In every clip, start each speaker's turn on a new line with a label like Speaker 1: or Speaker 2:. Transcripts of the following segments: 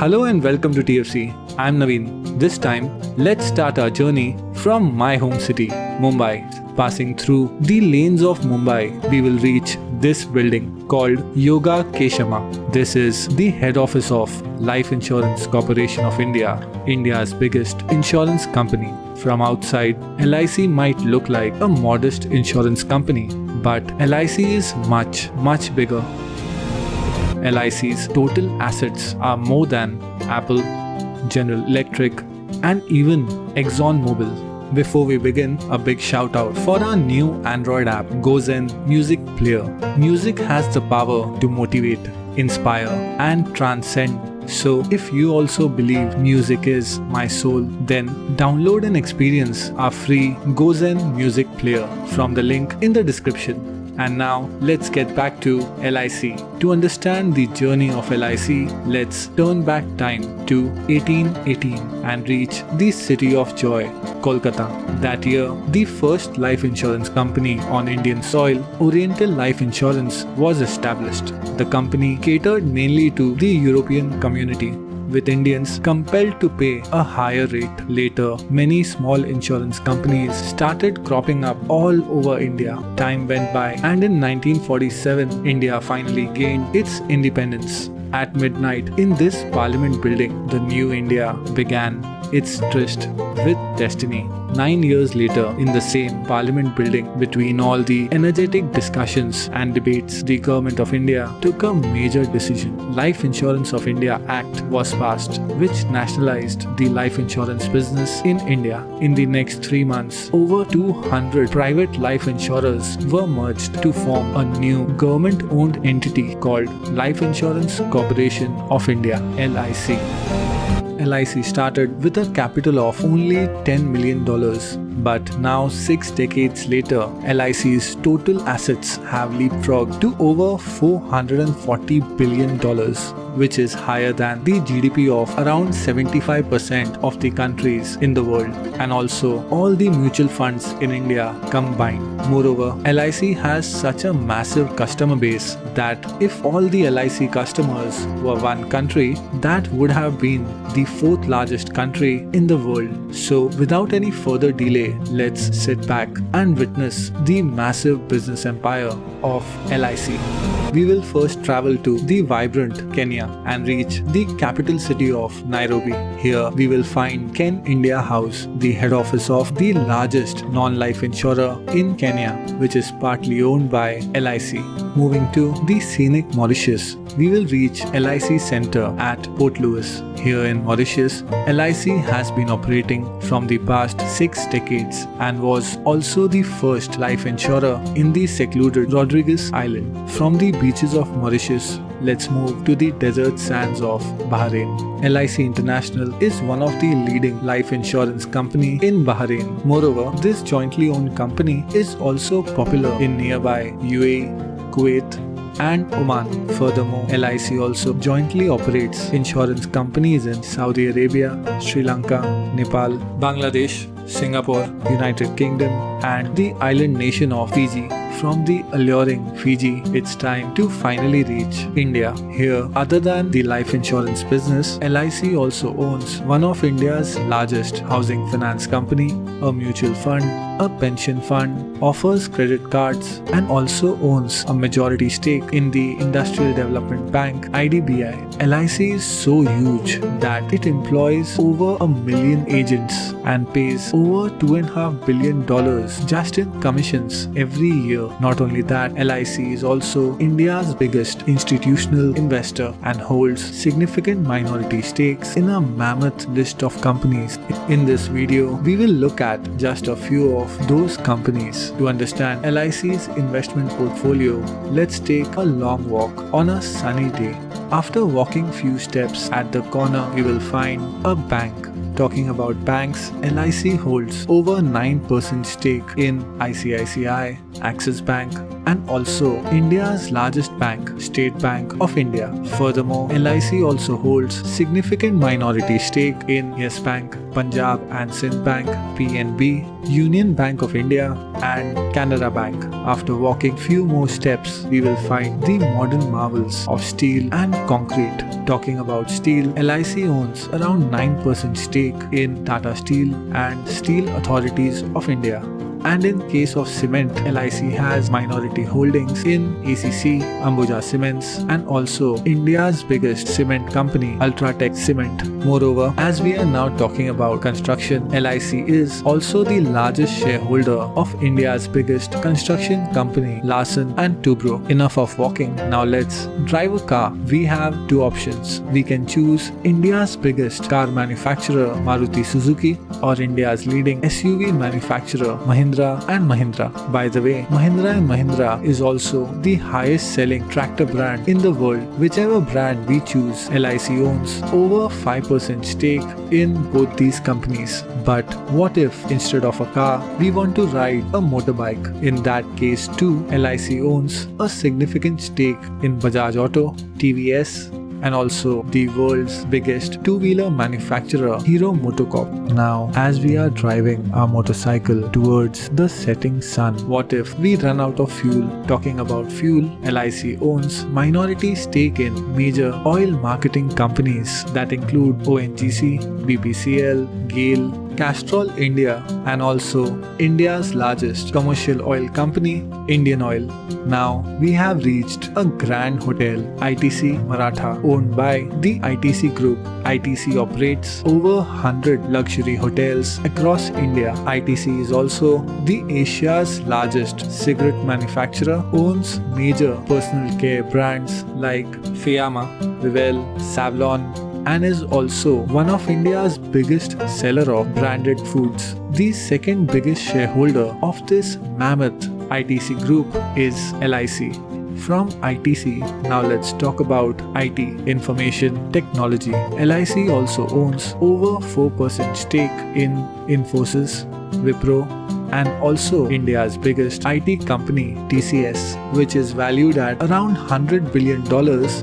Speaker 1: Hello and welcome to TFC. I'm Naveen. This time, let's start our journey from my home city, Mumbai. Passing through the lanes of Mumbai, we will reach this building called Yoga Keshama. This is the head office of Life Insurance Corporation of India, India's biggest insurance company. From outside, LIC might look like a modest insurance company, but LIC is much bigger. LIC's total assets are more than Apple, General Electric, and even ExxonMobil. Before we begin, a big shout out for our new Android app, Godrej Music Player. Music has the power to motivate, inspire, and transcend. So if you also believe music is my soul, then download and experience our free Godrej Music Player from the link in the description. And now, let's get back to LIC. To understand the journey of LIC, let's turn back time to 1818 and reach the city of joy, Kolkata. That year, the first life insurance company on Indian soil, Oriental Life Insurance, was established. The company catered mainly to the European community, with Indians compelled to pay a higher rate. Later, many small insurance companies started cropping up all over India. Time went by, and in 1947, India finally gained its independence. At midnight, in this Parliament building, the new India began its tryst with destiny. 9 years later, in the same Parliament building, between all the energetic discussions and debates, the Government of India took a major decision. Life Insurance of India Act was passed, which nationalized the life insurance business in India. In the next 3 months, over 200 private life insurers were merged to form a new government-owned entity called Life Insurance Corporation of India, LIC. LIC started with a capital of only $10 million, but now 6 decades later, LIC's total assets have leapfrogged to over $440 billion, which is higher than the GDP of around 75% of the countries in the world, and also all the mutual funds in India combined. Moreover, LIC has such a massive customer base that if all the LIC customers were one country, that would have been the 4th largest country in the world. So without any further delay, let's sit back and witness the massive business empire of LIC. We will first travel to the vibrant Kenya and reach the capital city of Nairobi. Here we will find Ken India House, the head office of the largest non-life insurer in Kenya, which is partly owned by LIC. Moving to the scenic Mauritius, we will reach LIC Center at Port Louis. Here in Mauritius, LIC has been operating from the past 6 decades and was also the first life insurer in the secluded Rodrigues Island. From the beaches of Mauritius, let's move to the desert sands of Bahrain. LIC International is one of the leading life insurance company in Bahrain. Moreover, this jointly owned company is also popular in nearby UAE, Kuwait, and Oman. Furthermore, LIC also jointly operates insurance companies in Saudi Arabia, Sri Lanka, Nepal, Bangladesh, Singapore, United Kingdom, and the island nation of Fiji. From the alluring Fiji, it's time to finally reach India. Here, other than the life insurance business, LIC also owns one of India's largest housing finance company, a mutual fund, a pension fund, offers credit cards, and also owns a majority stake in the Industrial Development Bank (IDBI). LIC is so huge that it employs over 1 million agents and pays over $2.5 billion just in commissions every year. Not only that, LIC is also India's biggest institutional investor and holds significant minority stakes in a mammoth list of companies. In this video, we will look at just a few of those companies. To understand LIC's investment portfolio, let's take a long walk on a sunny day. After walking few steps at the corner, we will find a bank. Talking about banks, LIC holds over 9% stake in ICICI, Axis Bank, and also India's largest bank, State Bank of India. Furthermore, LIC also holds significant minority stake in Yes Bank, Punjab and Sindh Bank, PNB, Union Bank of India, and Canara Bank. After walking few more steps, we will find the modern marvels of steel and concrete. Talking about steel, LIC owns around 9% stake in Tata Steel and Steel Authorities of India. And in case of cement, LIC has minority holdings in ACC, Ambuja Cements, and also India's biggest cement company, Ultratech Cement. Moreover, as we are now talking about construction, LIC is also the largest shareholder of India's biggest construction company, Larsen and Toubro. Enough of walking, now let's drive a car. We have two options. We can choose India's biggest car manufacturer, Maruti Suzuki, or India's leading SUV manufacturer, Mahindra and Mahindra. By the way, Mahindra and Mahindra is also the highest selling tractor brand in the world. Whichever brand we choose, LIC owns over 5% stake in both these companies. But what if instead of a car, we want to ride a motorbike? In that case too, LIC owns a significant stake in Bajaj Auto, TVS, and also the world's biggest two-wheeler manufacturer, Hero MotoCorp. Now, as we are driving our motorcycle towards the setting sun, what if we run out of fuel? Talking about fuel, LIC owns minority stake in major oil marketing companies that include ONGC, BPCL, GAIL, Castrol India, and also India's largest commercial oil company, Indian Oil. Now we have reached a grand hotel, ITC Maratha, owned by the ITC Group. ITC operates over 100 luxury hotels across India. ITC is also the Asia's largest cigarette manufacturer, owns major personal care brands like Fiyama, Vivel, Savlon, and is also one of India's biggest seller of branded foods. The second biggest shareholder of this mammoth ITC group is LIC. From ITC, now let's talk about IT, Information Technology. LIC also owns over 4% stake in Infosys, Wipro, and also India's biggest IT company, TCS, which is valued at around $100 billion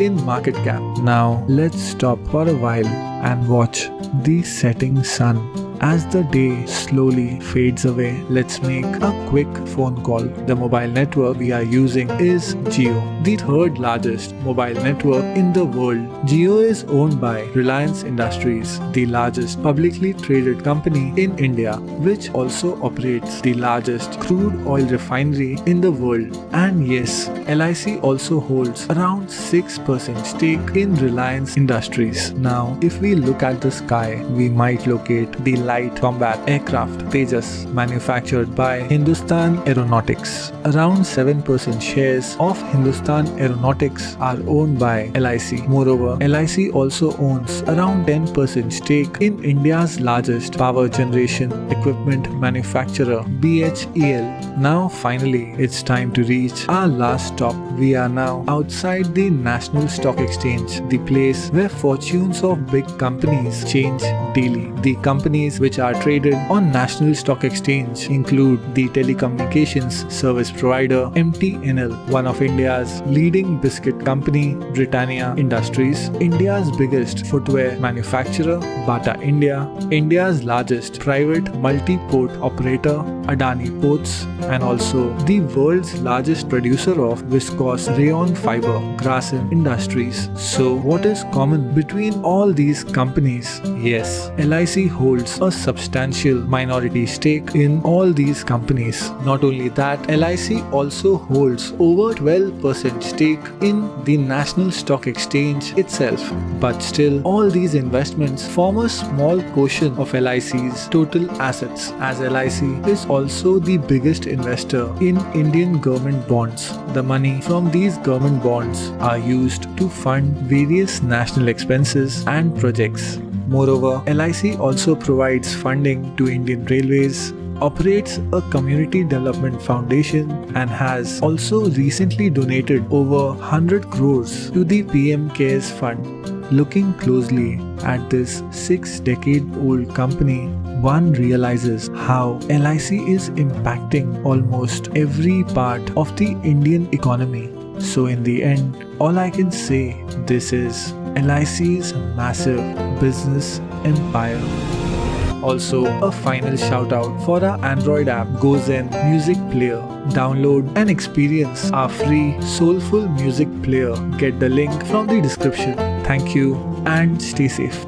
Speaker 1: in market cap. Now, let's stop for a while and watch the setting sun. As the day slowly fades away, let's make a quick phone call. The mobile network we are using is Jio, the third largest mobile network in the world. Jio is owned by Reliance Industries, the largest publicly traded company in India, which also operates the largest crude oil refinery in the world. And yes, LIC also holds around 6% stake in Reliance Industries. Now, if we look at the sky, we might locate the light combat aircraft Tejas, manufactured by Hindustan Aeronautics. Around 7% shares of Hindustan Aeronautics are owned by LIC. Moreover, LIC also owns around 10% stake in India's largest power generation equipment manufacturer, BHEL. Now finally, it's time to reach our last stop. We are now outside the National Stock Exchange, the place where fortunes of big companies change daily. The companies which are traded on National Stock Exchange include the telecommunications service provider MTNL, one of India's leading biscuit company Britannia Industries, India's biggest footwear manufacturer Bata India, India's largest private multi-port operator Adani Ports, and also the world's largest producer of viscose rayon fiber Grasim Industries. So what is common between all these companies? Yes, LIC holds a substantial minority stake in all these companies. Not only that, LIC also holds over 12% stake in the National Stock Exchange itself. But still, all these investments form a small portion of LIC's total assets, as LIC is also the biggest investor in Indian government bonds. The money from these government bonds are used to fund various national expenses and projects. Moreover, LIC also provides funding to Indian Railways, operates a community development foundation, and has also recently donated over 100 crores to the PM CARES Fund. Looking closely at this 6-decade-old company, one realizes how LIC is impacting almost every part of the Indian economy. So in the end, all I can say, this is LIC's massive business empire. Also, a final shout out for our Android app Gozen Music Player. Download and experience our free soulful music player. Get the link from the description. Thank you and stay safe.